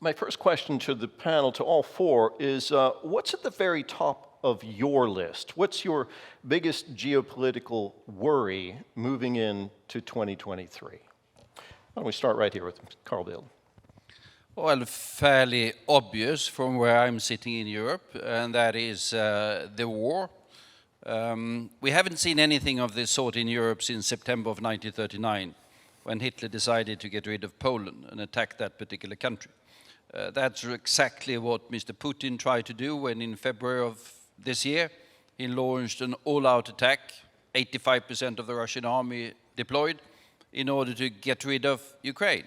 My first question to the panel, to all four, is what's at the very top of your list? What's your biggest geopolitical worry moving into 2023? Why don't we start right here with Carl Bildt? Well, fairly obvious from where I'm sitting in Europe, and that is the war. We haven't seen anything of this sort in Europe since September of 1939, when Hitler decided to get rid of Poland and attack that particular country. That's exactly what Mr. Putin tried to do when in February of this year he launched an all-out attack, 85% of the Russian army deployed, in order to get rid of Ukraine.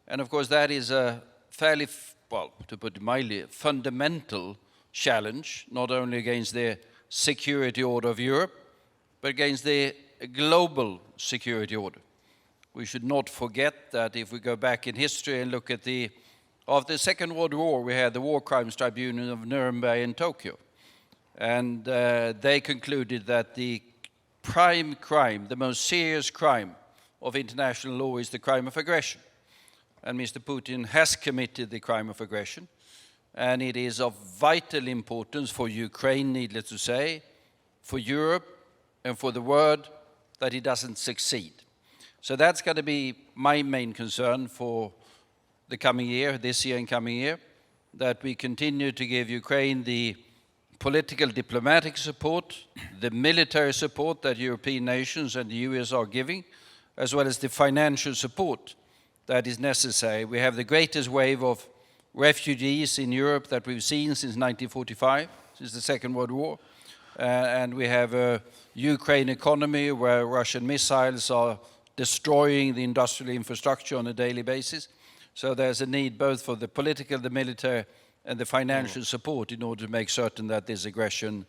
And of course that is a fairly, well, to put it mildly, fundamental challenge, not only against the security order of Europe, but against the global security order. We should not forget that if we go back in history and look at after the Second World War, we had the War Crimes Tribunal of Nuremberg in Tokyo. And they concluded that the prime crime, the most serious crime of international law is the crime of aggression. And Mr. Putin has committed the crime of aggression. And it is of vital importance for Ukraine, needless to say, for Europe and for the world that he doesn't succeed. So that's going to be my main concern for the coming year, this year and coming year, that we continue to give Ukraine the political diplomatic support, the military support that European nations and the US are giving, as well as the financial support that is necessary. We have the greatest wave of refugees in Europe that we've seen since 1945, since the Second World War. And we have a Ukraine economy where Russian missiles are destroying the industrial infrastructure on a daily basis. So there's a need both for the political, the military, and the financial support in order to make certain that this aggression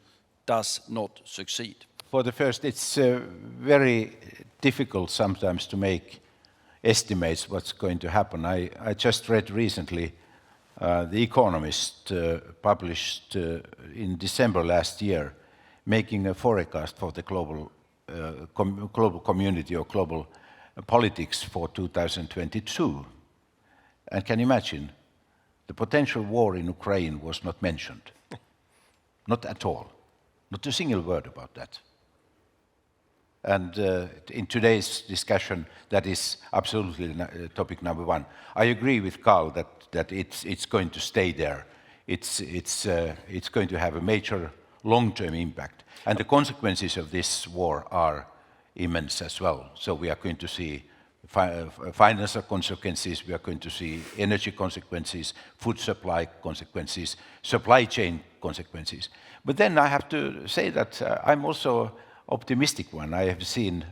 does not succeed. For the first, it's very difficult sometimes to make estimates what's going to happen. I just read recently The Economist published in December last year, making a forecast for the global community or global politics for 2022. And can you imagine, the potential war in Ukraine was not mentioned. Not at all. Not a single word about that. And in today's discussion, that is absolutely topic number one. I agree with Carl that it's going to stay there. It's going to have a major long-term impact. And the consequences of this war are immense as well. So we are going to see financial consequences, we are going to see energy consequences, food supply consequences, supply chain consequences. But then I have to say that I'm also optimistic one. I have seen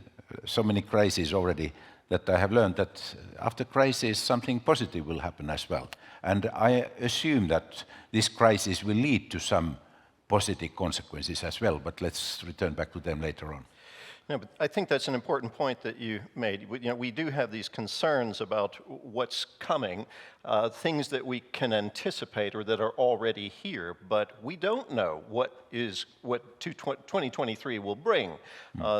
so many crises already that I have learned that after crisis something positive will happen as well. And I assume that this crisis will lead to some positive consequences as well, but let's return back to them later on. No, but I think that's an important point that you made. We do have these concerns about what's coming, things that we can anticipate or that are already here, but we don't know what 2023 will bring.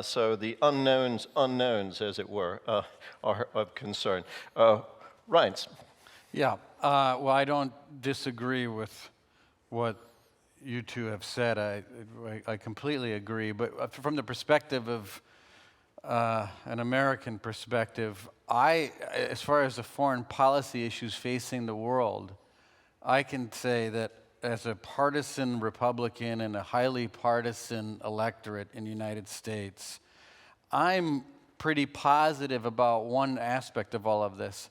So the unknowns, as it were, are of concern. Reins. Yeah, well, I don't disagree with what you two have said. I completely agree, but from the perspective of an American perspective, as far as the foreign policy issues facing the world, I can say that as a partisan Republican and a highly partisan electorate in the United States, I'm pretty positive about one aspect of all of this.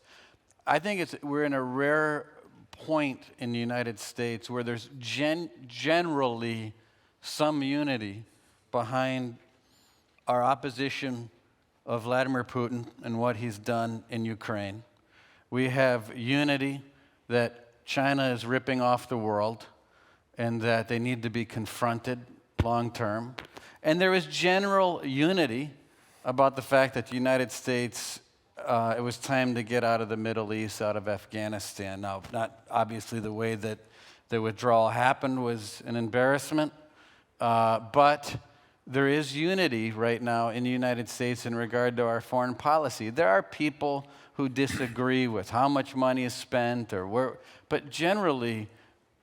I think we're in a rare point in the United States where there's generally some unity behind our opposition of Vladimir Putin and what he's done in Ukraine. We have unity that China is ripping off the world and that they need to be confronted long term. And there is general unity about the fact that the United States it was time to get out of the Middle East, out of Afghanistan. Now, not obviously the way that the withdrawal happened was an embarrassment, but there is unity right now in the United States in regard to our foreign policy. There are people who disagree with how much money is spent or where, but generally,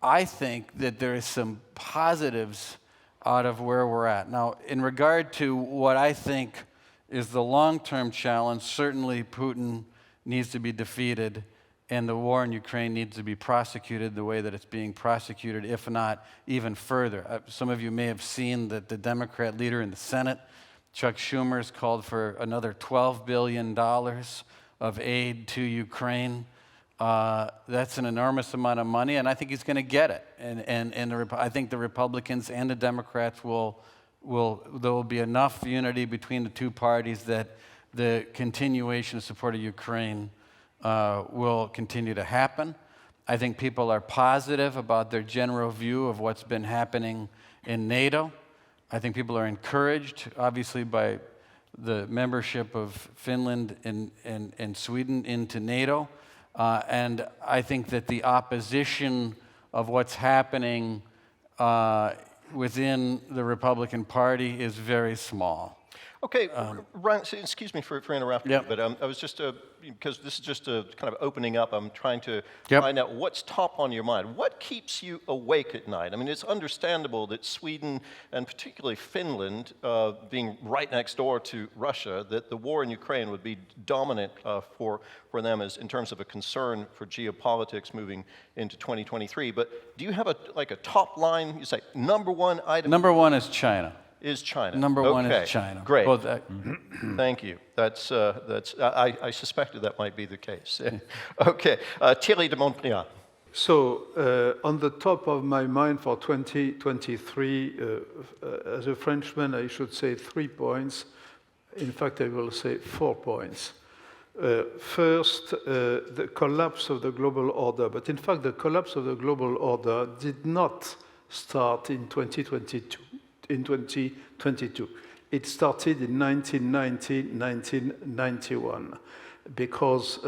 I think that there is some positives out of where we're at. Now, in regard to what I think is the long-term challenge, certainly Putin needs to be defeated and the war in Ukraine needs to be prosecuted the way that it's being prosecuted, if not even further. Some of you may have seen that the Democrat leader in the Senate, Chuck Schumer, has called for another $12 billion of aid to Ukraine. That's an enormous amount of money, and I think he's going to get it. I think the Republicans and the Democrats there will be enough unity between the two parties that the continuation of support of Ukraine will continue to happen. I think people are positive about their general view of what's been happening in NATO. I think people are encouraged, obviously, by the membership of Finland and Sweden into NATO. And I think that the opposition of what's happening within the Republican Party is very small. Okay, Ryan, excuse me for interrupting Yep. you, but I was just, because this is just a kind of opening up, I'm trying to Yep. find out what's top on your mind. What keeps you awake at night? I mean, it's understandable that Sweden, and particularly Finland, being right next door to Russia, that the war in Ukraine would be dominant for them as in terms of a concern for geopolitics moving into 2023. But do you have a top line, you say, number one item? Number one is China. Is China. Number one Okay, is China. Great. Both, Thank you. I suspected that might be the case. Okay. Thierry de Montbriand. So, on the top of my mind for 2023, as a Frenchman, I should say 3 points. In fact, I will say 4 points. First, the collapse of the global order. But in fact, the collapse of the global order did not start in 2022. It started in 1990, 1991, because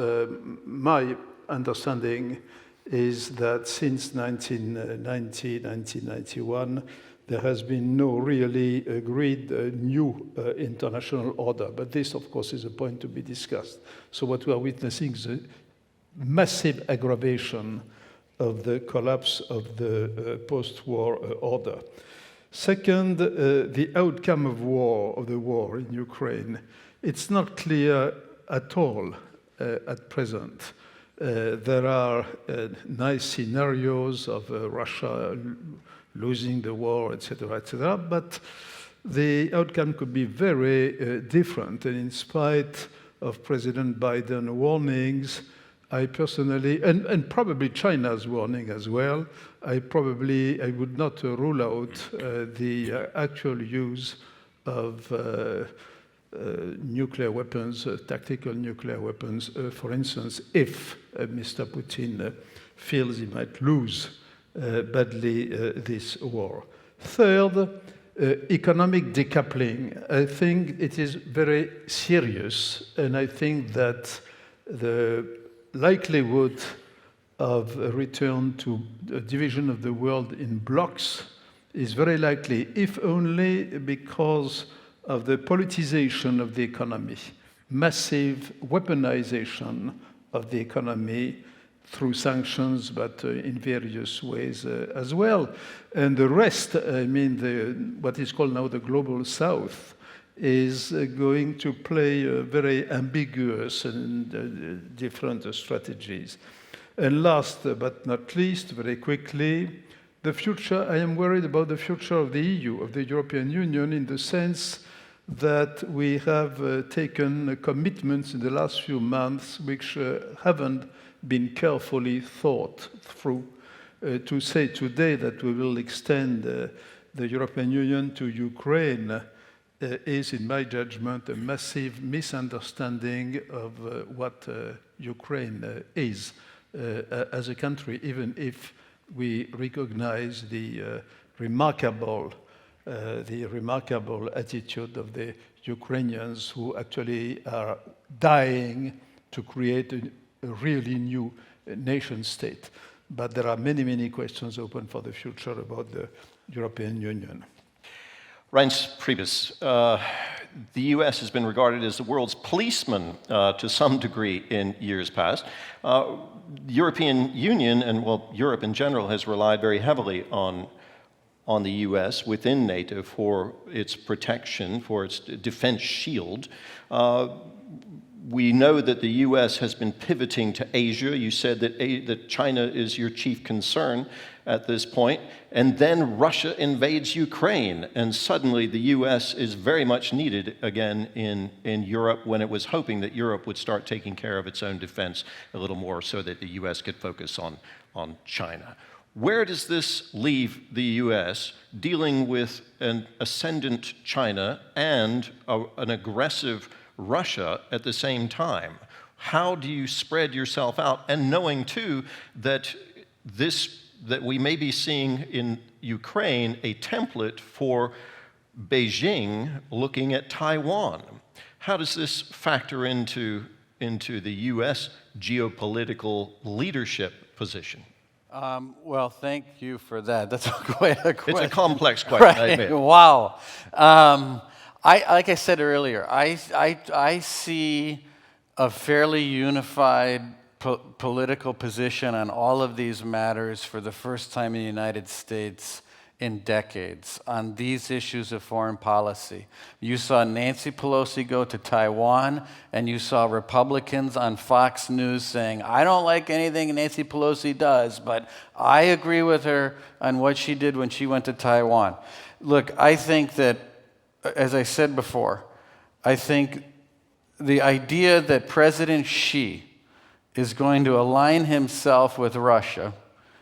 my understanding is that since 1990, 1991, there has been no really agreed new international order. But this, of course, is a point to be discussed. So what we are witnessing is a massive aggravation of the collapse of the post-war order. Second, the outcome of the war in Ukraine. It's not clear at all at present. There are nice scenarios of Russia losing the war, etc., but the outcome could be very different. And in spite of President Biden's warnings, I personally, and probably China's warning as well, I would not rule out the actual use of nuclear weapons, tactical nuclear weapons, for instance, if Mr. Putin feels he might lose badly this war. Third, economic decoupling. I think it is very serious, and I think that the likelihood of a return to a division of the world in blocks is very likely, if only because of the politicization of the economy, massive weaponization of the economy through sanctions, but in various ways as well. And the rest, I mean, what is called now the Global South, is going to play very ambiguous and different strategies. And last but not least, very quickly, the future. I am worried about the future of the EU, of the European Union, in the sense that we have taken commitments in the last few months which haven't been carefully thought through. To say today that we will extend the European Union to Ukraine is, in my judgment, a massive misunderstanding of what Ukraine is as a country, even if we recognize the remarkable attitude of the Ukrainians, who actually are dying to create a really new nation state. But there are many, many questions open for the future about the European Union. Reince Priebus, the U.S. has been regarded as the world's policeman to some degree in years past. The European Union, and well, Europe in general, has relied very heavily on the U.S. within NATO for its protection, for its defense shield. We know that the U.S. has been pivoting to Asia. You said that China is your chief concern at this point. And then Russia invades Ukraine, and suddenly the U.S. is very much needed again in Europe, when it was hoping that Europe would start taking care of its own defense a little more so that the U.S. could focus on China. Where does this leave the U.S. dealing with an ascendant China and an aggressive Russia at the same time? How do you spread yourself out? And knowing, too, that we may be seeing in Ukraine a template for Beijing looking at Taiwan. How does this factor into the U.S. geopolitical leadership position? Well, thank you for that. That's quite a question. It's a complex question, right. I admit. Wow. Like I said earlier, I see a fairly unified political position on all of these matters for the first time in the United States in decades on these issues of foreign policy. You saw Nancy Pelosi go to Taiwan, and you saw Republicans on Fox News saying, I don't like anything Nancy Pelosi does, but I agree with her on what she did when she went to Taiwan. Look, I think that, as I said before, I think the idea that President Xi is going to align himself with Russia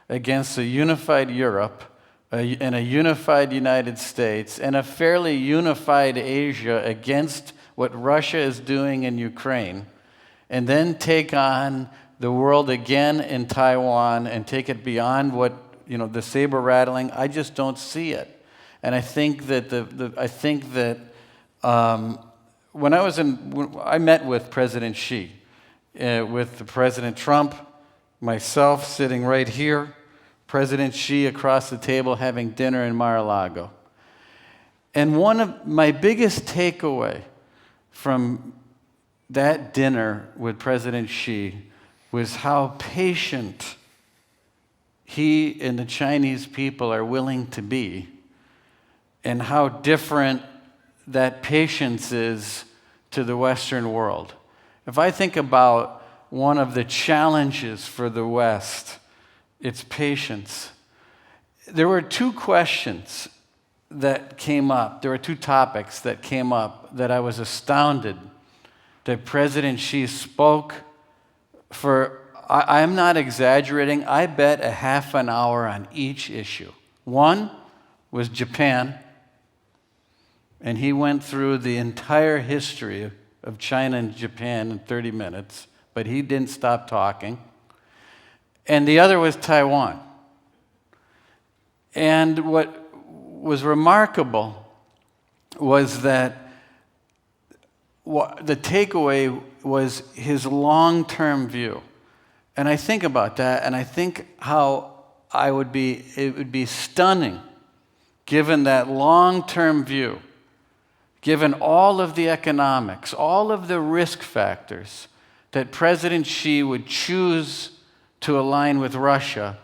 against a unified Europe and a unified United States and a fairly unified Asia against what Russia is doing in Ukraine, and then take on the world again in Taiwan and take it beyond what, the saber rattling, I just don't see it. And I think that when I met with President Xi, with President Trump, myself sitting right here, President Xi across the table having dinner in Mar-a-Lago. And one of my biggest takeaway from that dinner with President Xi was how patient he and the Chinese people are willing to be, and how different that patience is to the Western world. If I think about one of the challenges for the West, it's patience. There were two questions that came up. There were two topics that came up that I was astounded that President Xi spoke for. I'm not exaggerating. I bet a half an hour on each issue. One was Japan, and he went through the entire history of China and Japan in 30 minutes, but he didn't stop talking. And the other was Taiwan. And what was remarkable was that the takeaway was his long-term view. And I think about that, and I think how it would be stunning, given that long-term view, given all of the economics, all of the risk factors, that President Xi would choose to align with Russia,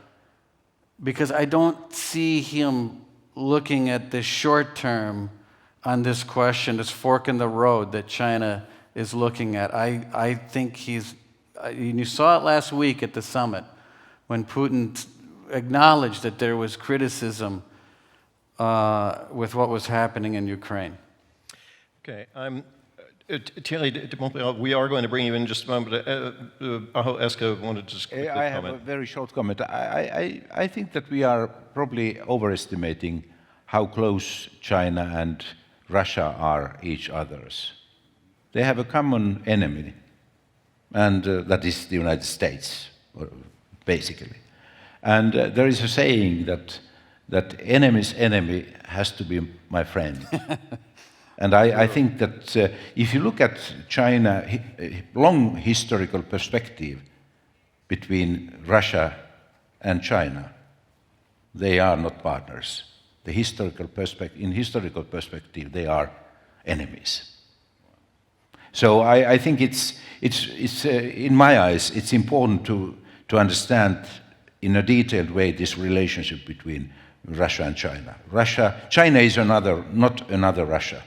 because I don't see him looking at the short term on this question, this fork in the road that China is looking at. I think you saw it last week at the summit when Putin acknowledged that there was criticism with what was happening in Ukraine. Okay, Thierry de Montpellier, we are going to bring you in just a moment. Aho Esko wanted to just quickly I have comment. a very short comment. I think that we are probably overestimating how close China and Russia are each other's. They have a common enemy, and that is the United States, basically. And there is a saying that enemy's enemy has to be my friend. And I think that if you look at China, long historical perspective between Russia and China, they are not partners. in historical perspective, they are enemies. So I think it's in my eyes, it's important to understand in a detailed way this relationship between Russia and China. China is not another Russia.